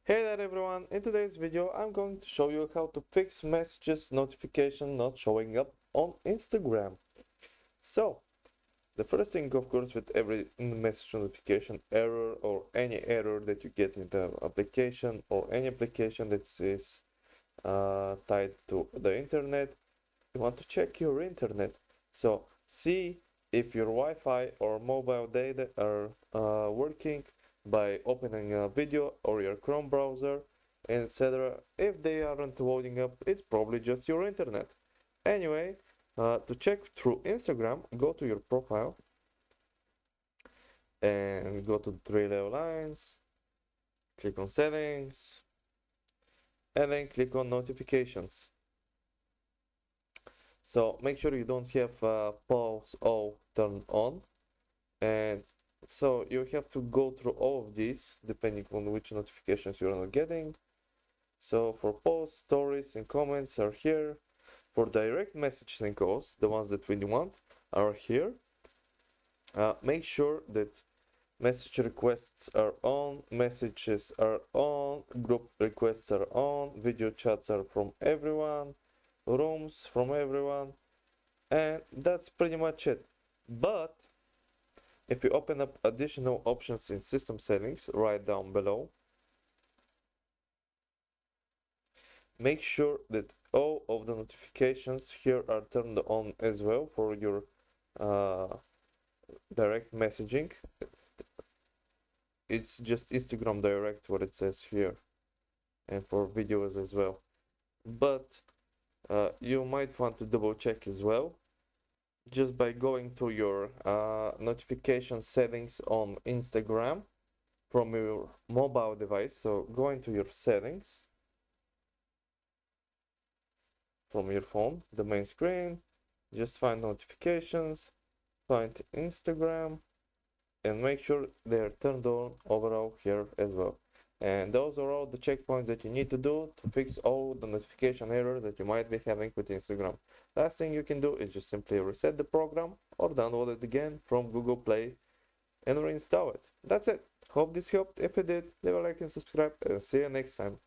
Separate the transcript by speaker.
Speaker 1: Hey there everyone, in today's video I'm going to show you how to fix messages notification not showing up on Instagram. So, the first thing of course with every message notification error or any error that you get in the application or any application that is tied to the internet, you want to check your internet. So, see if your Wi-Fi or mobile data are working by opening a video or your Chrome browser, etc. If they aren't loading up, it's probably just your internet. Anyway, to check through Instagram, go to your profile and go to the three little lines, click on settings, and then click on notifications. So make sure you don't have pause all turned on, and so you have to go through all of these depending on which notifications you're not getting. So for posts, stories, and comments are here. For direct messages and calls, the ones that we want are here. Make sure that message requests are on, messages are on, group requests are on, video chats are from everyone, rooms from everyone, and that's pretty much it. But if you open up additional options in system settings right down below, make sure that all of the notifications here are turned on as well for your direct messaging. It's just Instagram Direct what it says here, and for videos as well. But you might want to double check as well just by going to your notification settings on Instagram from your mobile device. So go into your settings from your phone, the main screen, just find notifications, find Instagram, and make sure they're turned on overall here as well. And those are all the checkpoints that you need to do to fix all the notification errors that you might be having with Instagram. Last thing you can do is just simply reset the program or download it again from Google Play and reinstall it. That's it. Hope this helped. If it did, leave a like and subscribe, and see you next time.